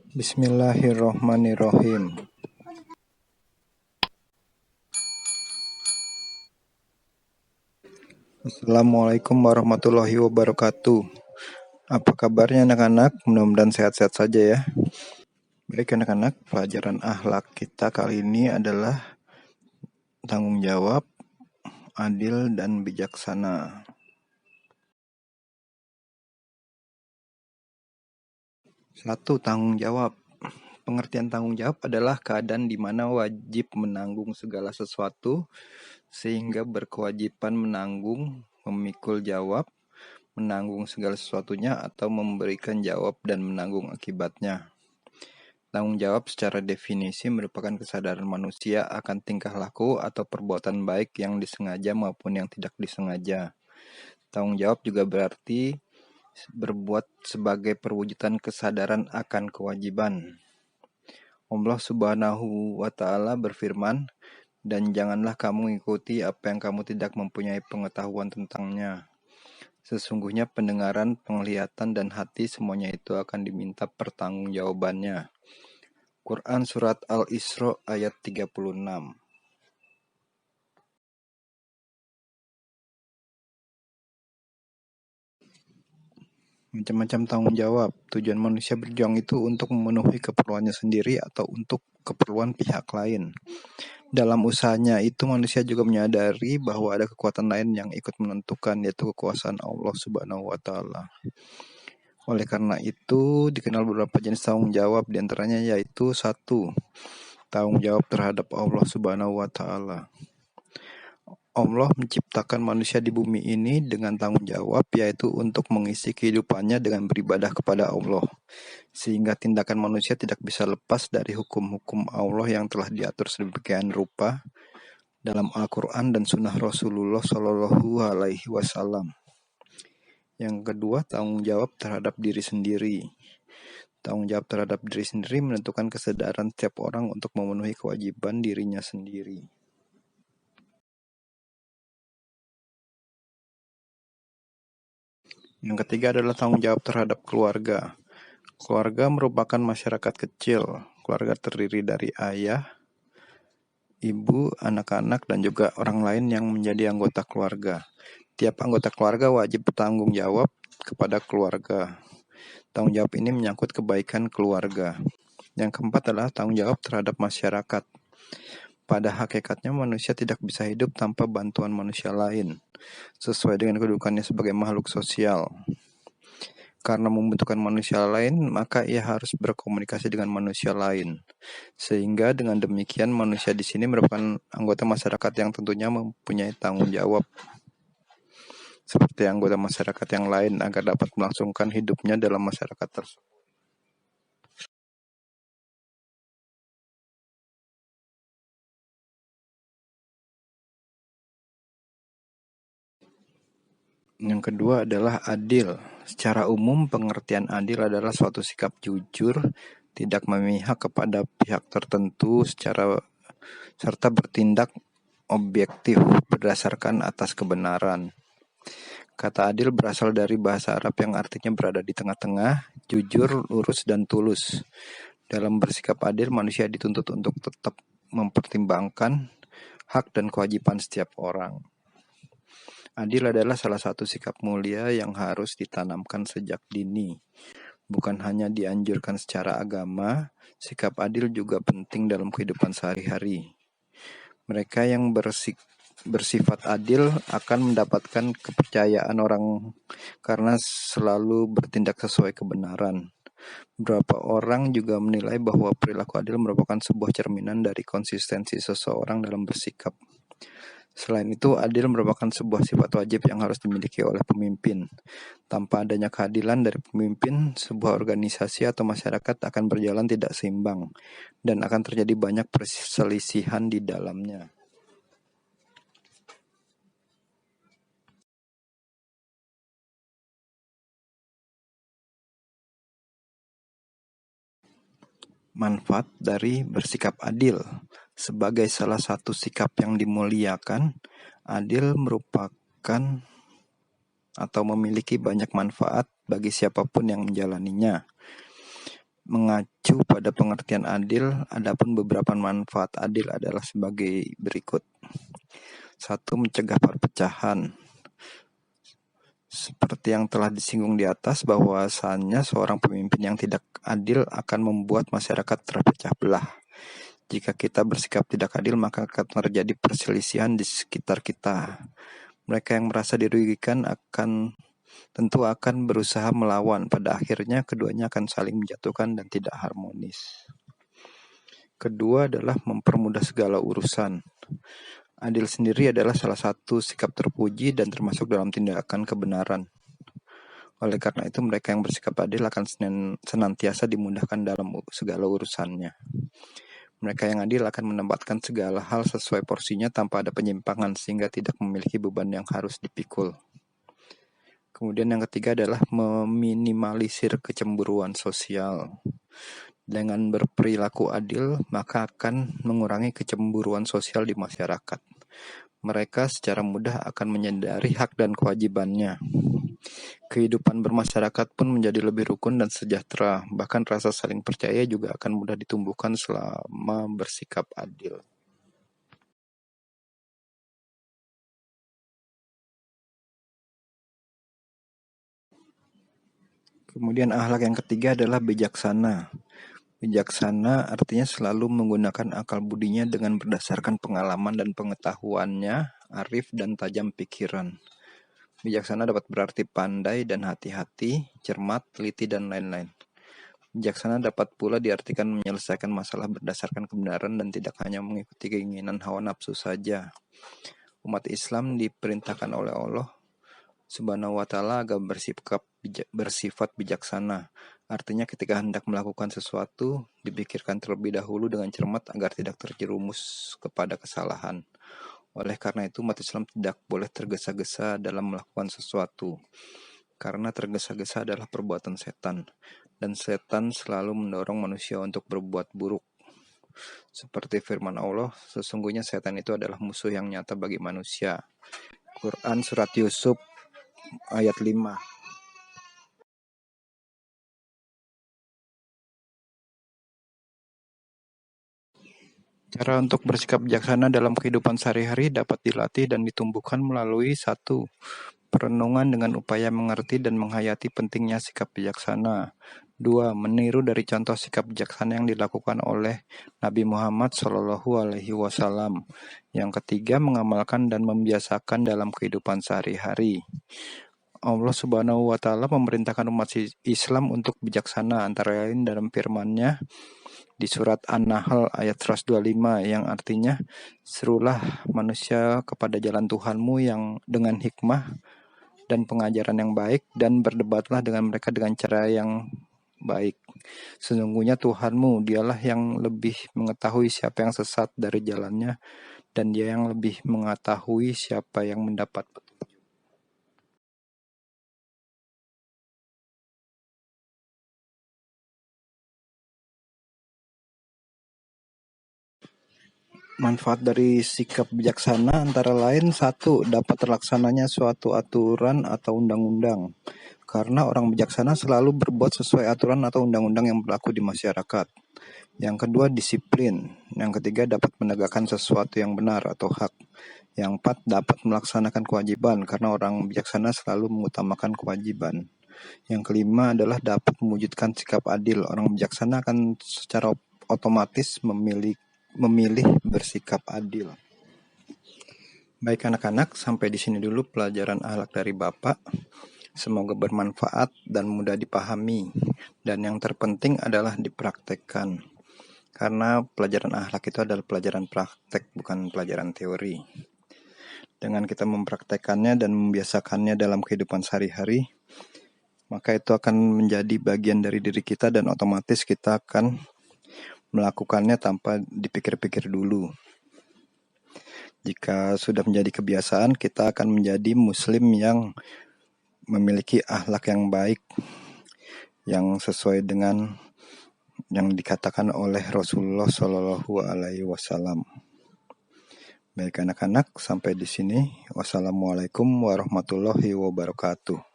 Bismillahirrohmanirrohim. Assalamualaikum warahmatullahi wabarakatuh. Apa kabarnya anak-anak? Mudah-mudahan sehat-sehat saja ya. Baik anak-anak, pelajaran akhlak kita kali ini adalah tanggung jawab, adil, dan bijaksana. Satu, tanggung jawab. Pengertian tanggung jawab adalah keadaan di mana wajib menanggung segala sesuatu sehingga berkewajiban menanggung, memikul jawab, menanggung segala sesuatunya atau memberikan jawab dan menanggung akibatnya. Tanggung jawab secara definisi merupakan kesadaran manusia akan tingkah laku atau perbuatan baik yang disengaja maupun yang tidak disengaja. Tanggung jawab juga berarti berbuat sebagai perwujudan kesadaran akan kewajiban. Allah Subhanahu wa Ta'ala berfirman, "Dan janganlah kamu mengikuti apa yang kamu tidak mempunyai pengetahuan tentangnya. Sesungguhnya pendengaran, penglihatan, dan hati semuanya itu akan diminta pertanggungjawabannya." Quran Surat Al-Isra ayat 36. Macam-macam tanggung jawab. Tujuan manusia berjuang itu untuk memenuhi keperluannya sendiri atau untuk keperluan pihak lain. Dalam usahanya itu manusia juga menyadari bahwa ada kekuatan lain yang ikut menentukan, yaitu kekuasaan Allah Subhanahu wa Ta'ala. Oleh karena itu dikenal beberapa jenis tanggung jawab, diantaranya yaitu 1. Tanggung jawab terhadap Allah Subhanahu wa Ta'ala. Allah menciptakan manusia di bumi ini dengan tanggung jawab, yaitu untuk mengisi kehidupannya dengan beribadah kepada Allah, sehingga tindakan manusia tidak bisa lepas dari hukum-hukum Allah yang telah diatur sedemikian rupa dalam Al-Quran dan Sunnah Rasulullah Shallallahu Alaihi Wasallam. Yang kedua, tanggung jawab terhadap diri sendiri. Tanggung jawab terhadap diri sendiri menentukan kesadaran setiap orang untuk memenuhi kewajiban dirinya sendiri. Yang ketiga adalah tanggung jawab terhadap keluarga. Keluarga merupakan masyarakat kecil. Keluarga terdiri dari ayah, ibu, anak-anak, dan juga orang lain yang menjadi anggota keluarga. Tiap anggota keluarga wajib bertanggung jawab kepada keluarga. Tanggung jawab ini menyangkut kebaikan keluarga. Yang keempat adalah tanggung jawab terhadap masyarakat. Pada hakikatnya manusia tidak bisa hidup tanpa bantuan manusia lain, sesuai dengan kedudukannya sebagai makhluk sosial. Karena membutuhkan manusia lain, maka ia harus berkomunikasi dengan manusia lain. Sehingga dengan demikian manusia di sini merupakan anggota masyarakat yang tentunya mempunyai tanggung jawab seperti anggota masyarakat yang lain agar dapat melangsungkan hidupnya dalam masyarakat tersebut. Yang kedua adalah adil. Secara umum, pengertian adil adalah suatu sikap jujur, tidak memihak kepada pihak tertentu serta bertindak objektif berdasarkan atas kebenaran. Kata adil berasal dari bahasa Arab yang artinya berada di tengah-tengah, jujur, lurus, dan tulus. Dalam bersikap adil, manusia dituntut untuk tetap mempertimbangkan hak dan kewajiban setiap orang. Adil adalah salah satu sikap mulia yang harus ditanamkan sejak dini. Bukan hanya dianjurkan secara agama, sikap adil juga penting dalam kehidupan sehari-hari. Mereka yang bersifat adil akan mendapatkan kepercayaan orang karena selalu bertindak sesuai kebenaran. Beberapa orang juga menilai bahwa perilaku adil merupakan sebuah cerminan dari konsistensi seseorang dalam bersikap. Selain itu, adil merupakan sebuah sifat wajib yang harus dimiliki oleh pemimpin. Tanpa adanya keadilan dari pemimpin, sebuah organisasi atau masyarakat akan berjalan tidak seimbang dan akan terjadi banyak perselisihan di dalamnya. Manfaat dari bersikap adil. Sebagai salah satu sikap yang dimuliakan, adil merupakan atau memiliki banyak manfaat bagi siapapun yang menjalaninya. mengacu pada pengertian adil, adapun beberapa manfaat adil adalah sebagai berikut. 1. Mencegah perpecahan. Seperti yang telah disinggung di atas, bahwasannya seorang pemimpin yang tidak adil akan membuat masyarakat terpecah belah. Jika kita bersikap tidak adil, maka akan terjadi perselisihan di sekitar kita. Mereka yang merasa dirugikan tentu akan berusaha melawan. Pada akhirnya keduanya akan saling menjatuhkan dan tidak harmonis. Kedua adalah mempermudah segala urusan. Adil sendiri adalah salah satu sikap terpuji dan termasuk dalam tindakan kebenaran. Oleh karena itu, mereka yang bersikap adil akan senantiasa dimudahkan dalam segala urusannya. Mereka yang adil akan menempatkan segala hal sesuai porsinya tanpa ada penyimpangan, sehingga tidak memiliki beban yang harus dipikul. Kemudian yang ketiga adalah meminimalisir kecemburuan sosial. Dengan berperilaku adil, maka akan mengurangi kecemburuan sosial di masyarakat. Mereka secara mudah akan menyadari hak dan kewajibannya. Kehidupan bermasyarakat pun menjadi lebih rukun dan sejahtera. Bahkan rasa saling percaya juga akan mudah ditumbuhkan selama bersikap adil. Kemudian akhlak yang ketiga adalah bijaksana. Bijaksana artinya selalu menggunakan akal budinya dengan berdasarkan pengalaman dan pengetahuannya, arif dan tajam pikiran. Bijaksana dapat berarti pandai dan hati-hati, cermat, teliti, dan lain-lain. Bijaksana dapat pula diartikan menyelesaikan masalah berdasarkan kebenaran dan tidak hanya mengikuti keinginan hawa nafsu saja. Umat Islam diperintahkan oleh Allah Subhanahu wa Ta'ala agar bersifat bijaksana. Artinya ketika hendak melakukan sesuatu, dipikirkan terlebih dahulu dengan cermat agar tidak terjerumus kepada kesalahan. Oleh karena itu, umat Islam tidak boleh tergesa-gesa dalam melakukan sesuatu, karena tergesa-gesa adalah perbuatan setan, dan setan selalu mendorong manusia untuk berbuat buruk. Seperti firman Allah, sesungguhnya setan itu adalah musuh yang nyata bagi manusia. Quran Surat Yusuf ayat 5. Cara untuk bersikap bijaksana dalam kehidupan sehari-hari dapat dilatih dan ditumbuhkan melalui 1. Perenungan dengan upaya mengerti dan menghayati pentingnya sikap bijaksana. 2. Meniru dari contoh sikap bijaksana yang dilakukan oleh Nabi Muhammad SAW. Yang ketiga, mengamalkan dan membiasakan dalam kehidupan sehari-hari. Allah Subhanahu wa Ta'ala memerintahkan umat Islam untuk bijaksana, antara lain dalam firman-Nya di surat An-Nahl ayat 125 yang artinya, serulah manusia kepada jalan Tuhanmu yang dengan hikmah dan pengajaran yang baik, dan berdebatlah dengan mereka dengan cara yang baik. Sesungguhnya Tuhanmu, dialah yang lebih mengetahui siapa yang sesat dari jalannya, dan dia yang lebih mengetahui siapa yang mendapat petunjuk. Manfaat dari sikap bijaksana antara lain 1. Dapat terlaksananya suatu aturan atau undang-undang. Karena orang bijaksana selalu berbuat sesuai aturan atau undang-undang yang berlaku di masyarakat. Yang kedua, disiplin. Yang ketiga, dapat menegakkan sesuatu yang benar atau hak. Yang 4, dapat melaksanakan kewajiban, karena orang bijaksana selalu mengutamakan kewajiban. Yang kelima adalah dapat mewujudkan sikap adil. Orang bijaksana akan secara otomatis memilih bersikap adil. Baik anak-anak, sampai di sini dulu pelajaran akhlak dari Bapak. Semoga bermanfaat dan mudah dipahami. Dan yang terpenting adalah dipraktekkan. Karena pelajaran akhlak itu adalah pelajaran praktek, bukan pelajaran teori. Dengan kita mempraktekannya dan membiasakannya dalam kehidupan sehari-hari, maka itu akan menjadi bagian dari diri kita dan otomatis kita akan melakukannya tanpa dipikir-pikir dulu. Jika sudah menjadi kebiasaan, kita akan menjadi muslim yang memiliki akhlak yang baik, yang sesuai dengan yang dikatakan oleh Rasulullah SAW. Baik anak-anak, sampai di sini. Wassalamualaikum warahmatullahi wabarakatuh.